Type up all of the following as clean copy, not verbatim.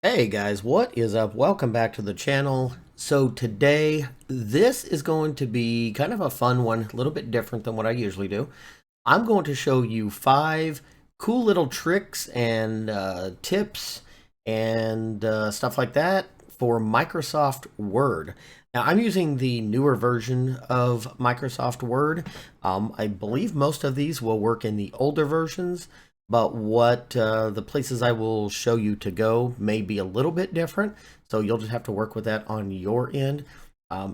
Hey guys, what is up? Welcome back to the channel. So today, this is going to be kind of a fun one, a little bit different than what I usually do. I'm going to show you 5 cool little tricks and tips and stuff like that for Microsoft Word. Now, I'm using the newer version of Microsoft Word. I believe most of these will work in the older versions, but what the places I will show you to go may be a little bit different. So you'll just have to work with that on your end.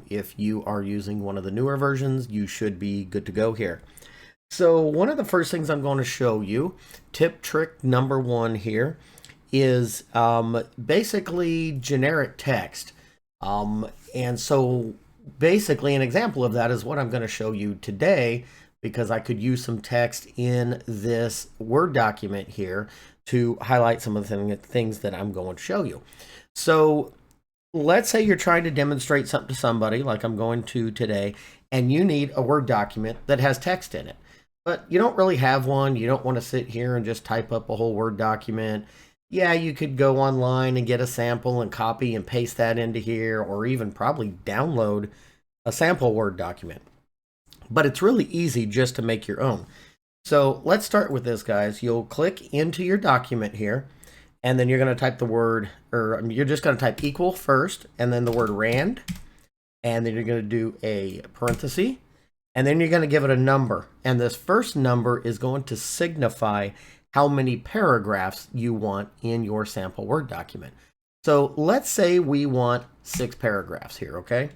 If you are using one of the newer versions, you should be good to go here. So one of the first things I'm going to show you, tip trick number 1 here, is basically generic text. And so basically an example of that is what I'm going to show you today, because I could use some text in this Word document here to highlight some of the things that I'm going to show you. So let's say you're trying to demonstrate something to somebody like I'm going to today, and you need a Word document that has text in it. But you don't really have one. You don't want to sit here and just type up a whole Word document. Yeah, you could go online and get a sample and copy and paste that into here, or even probably download a sample Word document. But it's really easy just to make your own. So let's start with this, guys. You'll click into your document here, and then you're going to type the word, or you're just going to type equal first, and then the word rand, and then you're going to do a parenthesis, and then you're going to give it a number. And this first number is going to signify how many paragraphs you want in your sample Word document. So let's say we want 6 paragraphs here, okay?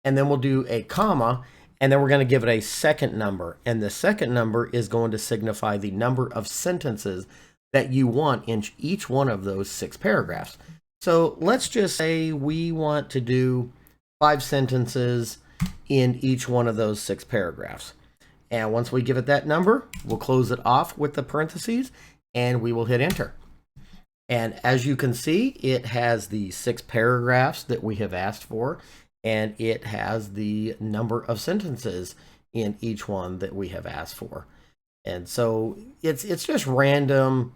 And then we'll do a comma, and then we're going to give it a second number. And the second number is going to signify the number of sentences that you want in each one of those 6 paragraphs. So let's just say we want to do 5 sentences in each one of those 6 paragraphs. And once we give it that number, we'll close it off with the parentheses, and we will hit enter. And as you can see, it has the 6 paragraphs that we have asked for, and it has the number of sentences in each one that we have asked for. And so it's just random,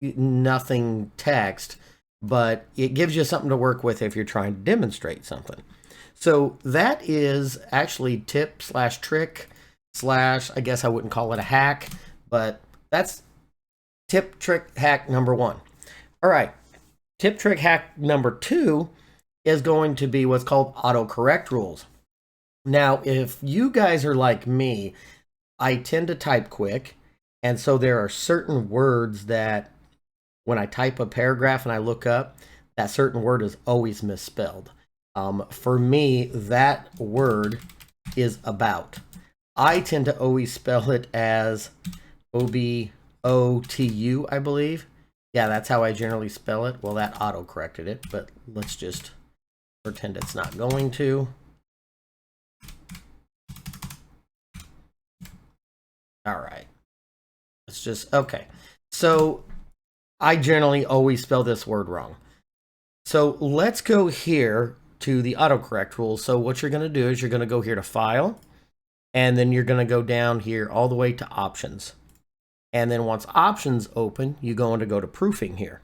nothing text, but it gives you something to work with if you're trying to demonstrate something. So that is actually tip slash trick slash, I guess I wouldn't call it a hack, but that's tip trick hack number 1. All right, tip trick hack number 2 is going to be what's called autocorrect rules. Now, if you guys are like me, I tend to type quick, and so there are certain words that when I type a paragraph and I look up, that certain word is always misspelled. For me, that word is about. I tend to always spell it as O-B-O-T-U, I believe. Yeah, that's how I generally spell it. Well, that auto-corrected it, but let's just pretend it's not going to. All right. Let's just, okay. So I generally always spell this word wrong. So let's go here to the autocorrect rules. So what you're going to do is you're going to go here to File, and then you're going to go down here all the way to Options. And then once Options open, you're going to go to Proofing here.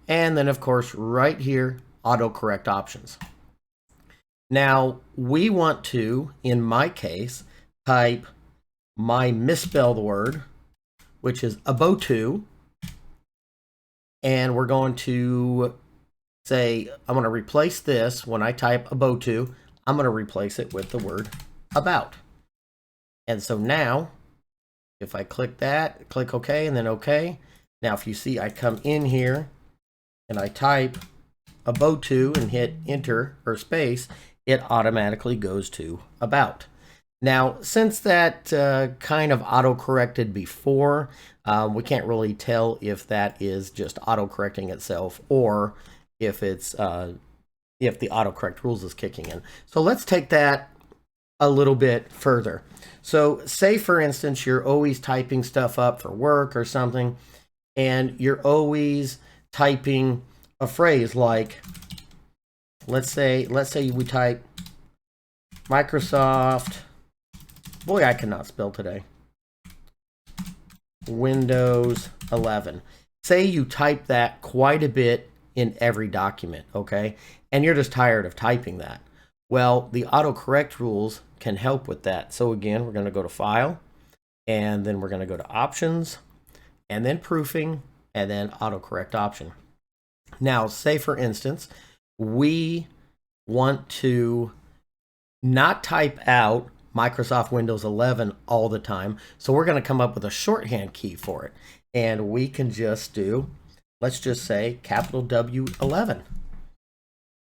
And then, of course, right here, autocorrect options. Now, we want to, in my case, type my misspelled word, which is abotu. And we're going to say, I'm going to replace this. When I type abotu, I'm going to replace it with the word about. And so now, if I click that, click OK, and then OK. Now, if you see, I come in here and I type abotu and hit enter or space, it automatically goes to about. Now, since that kind of auto-corrected before, we can't really tell if that is just auto-correcting itself or if it's if the autocorrect rules is kicking in. So let's take that a little bit further. So say, for instance, you're always typing stuff up for work or something, and you're always typing a phrase like, let's say we type Microsoft, boy, I cannot spell today, Windows 11. Say you type that quite a bit in every document, okay? And you're just tired of typing that. Well, the autocorrect rules can help with that. So again, we're going to go to File, and then we're going to go to Options, and then Proofing, and then Autocorrect Option. Now, say for instance, we want to not type out Microsoft Windows 11 all the time. So we're going to come up with a shorthand key for it. And we can just do, let's just say capital W11.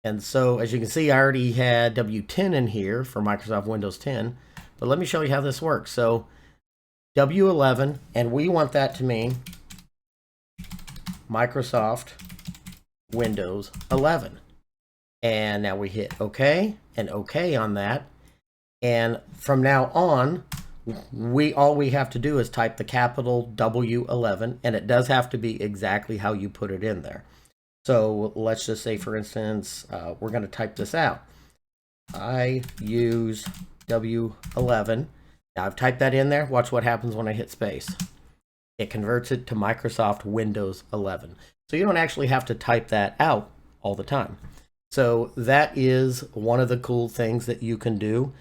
And so as you can see, I already had W10 in here for Microsoft Windows 10. But let me show you how this works. So W11, and we want that to mean Microsoft Windows 11. And now we hit OK and OK on that. And from now on, all we have to do is type the capital W11, and it does have to be exactly how you put it in there. So let's just say, for instance, we're going to type this out. I use W11. Now I've typed that in there. Watch what happens when I hit space. It converts it to Microsoft Windows 11. So you don't actually have to type that out all the time. So that is one of the cool things that you can do.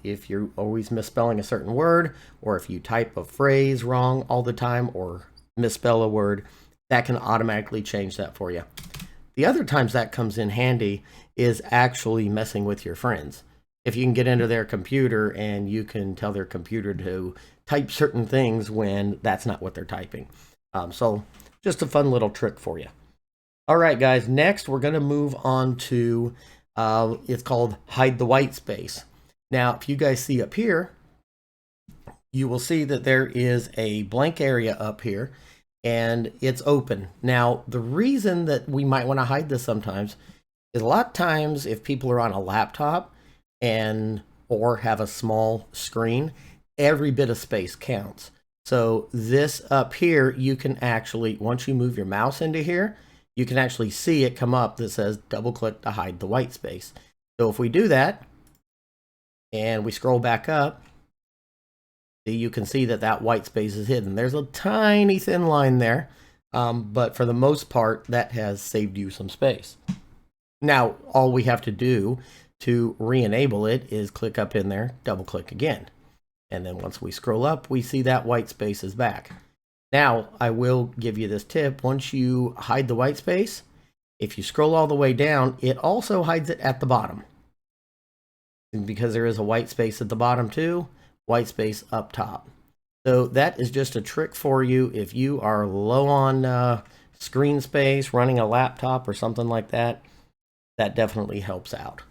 If you're always misspelling a certain word, or if you type a phrase wrong all the time or misspell a word, that can automatically change that for you. The other times that comes in handy is actually messing with your friends. If you can get into their computer and you can tell their computer to type certain things when that's not what they're typing. So just a fun little trick for you. All right, guys, next we're going to move on to, it's called Hide the White Space. Now, if you guys see up here, you will see that there is a blank area up here and it's open. Now, the reason that we might want to hide this sometimes is a lot of times if people are on a laptop or have a small screen, every bit of space counts. So this up here, you can actually, once you move your mouse into here, you can actually see it come up that says double click to hide the white space. So if we do that, and we scroll back up, you can see that that white space is hidden. There's a tiny thin line there, but for the most part, that has saved you some space. Now, all we have to do to re-enable it is click up in there, double click again. And then once we scroll up, we see that white space is back. Now, I will give you this tip. Once you hide the white space, if you scroll all the way down, it also hides it at the bottom. And because there is a white space at the bottom too, white space up top. So that is just a trick for you if you are low on screen space, running a laptop or something like that. That definitely helps out.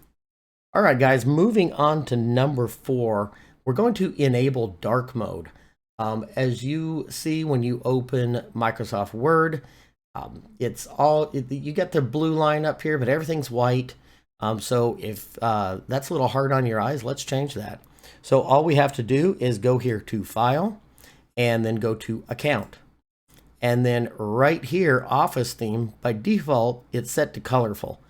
All right, guys, moving on to number 4, we're going to enable dark mode. As you see when you open Microsoft Word, you get the blue line up here, but everything's white. So if that's a little hard on your eyes, let's change that. So all we have to do is go here to File, and then go to Account. And then right here, Office Theme, by default, it's set to colorful.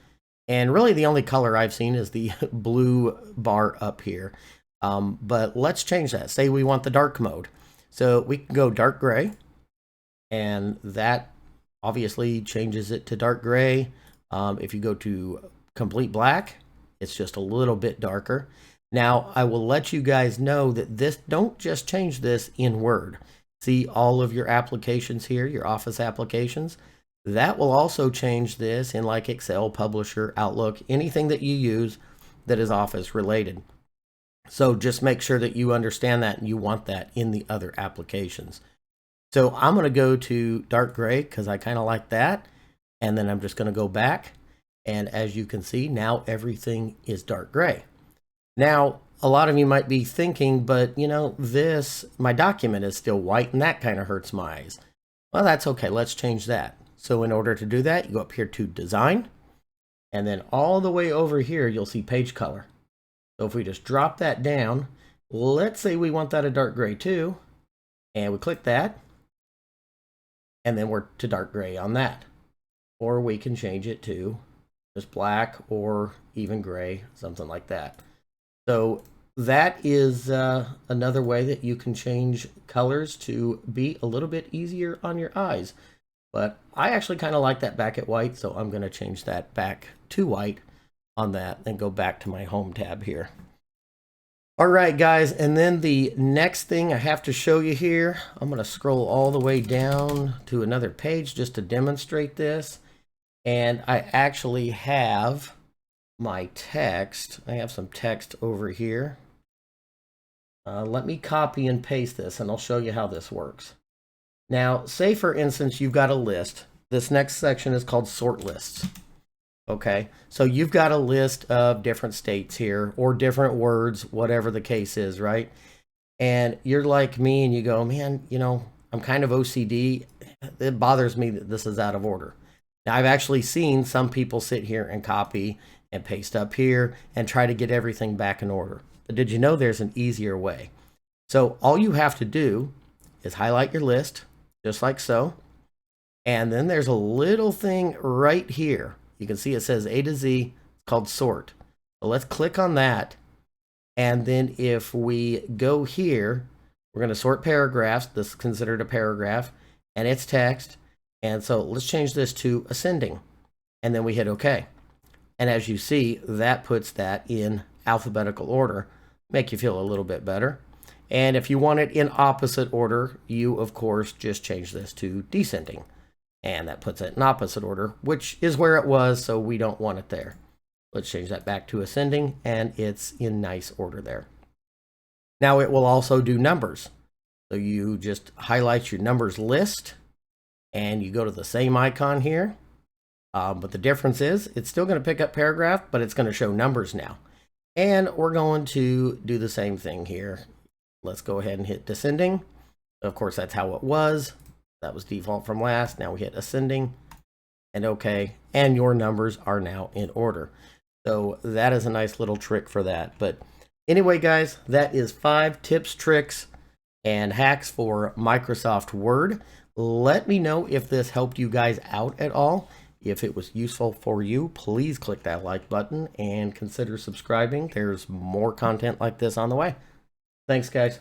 And really the only color I've seen is the blue bar up here. But let's change that. Say we want the dark mode. So we can go dark gray, and that obviously changes it to dark gray. If you go to complete black, it's just a little bit darker. Now, I will let you guys know that don't just change this in Word. See all of your applications here, your Office applications. That will also change this in like Excel, Publisher, Outlook, anything that you use that is Office related. So just make sure that you understand that and you want that in the other applications. So I'm going to go to dark gray because I kind of like that. And then I'm just going to go back. And as you can see, now everything is dark gray. Now, a lot of you might be thinking, but you know, my document is still white and that kind of hurts my eyes. Well, that's okay. Let's change that. So in order to do that, you go up here to Design. And then all the way over here, you'll see Page Color. So if we just drop that down, let's say we want that a dark gray too, and we click that, and then we're to dark gray on that. Or we can change it to just black or even gray, something like that. So that is another way that you can change colors to be a little bit easier on your eyes. But I actually kind of like that back at white, so I'm going to change that back to white on that and go back to my home tab here. All right, guys, and then the next thing I have to show you here, I'm going to scroll all the way down to another page just to demonstrate this. And I actually have my text. I have some text over here. Let me copy and paste this, and I'll show you how this works. Now, say for instance, you've got a list. This next section is called sort lists. Okay, so you've got a list of different states here or different words, whatever the case is, right? And you're like me and you go, man, you know, I'm kind of OCD. It bothers me that this is out of order. Now, I've actually seen some people sit here and copy and paste up here and try to get everything back in order. But did you know there's an easier way? So all you have to do is highlight your list, just like so. And then there's a little thing right here. You can see it says A to Z, it's called sort. So let's click on that. And then if we go here, we're going to sort paragraphs. This is considered a paragraph and it's text. And so let's change this to ascending. And then we hit OK. And as you see, that puts that in alphabetical order. Make you feel a little bit better. And if you want it in opposite order, you of course just change this to descending. And that puts it in opposite order, which is where it was, so we don't want it there. Let's change that back to ascending, and it's in nice order there. Now it will also do numbers. So you just highlight your numbers list, and you go to the same icon here. But the difference is, it's still going to pick up paragraph, but it's going to show numbers now. And we're going to do the same thing here. Let's go ahead and hit descending. Of course, that's how it was. That was default from last. Now we hit ascending and OK. And your numbers are now in order. So that is a nice little trick for that. But anyway, guys, that is 5 tips, tricks, and hacks for Microsoft Word. Let me know if this helped you guys out at all. If it was useful for you, please click that like button and consider subscribing. There's more content like this on the way. Thanks, guys.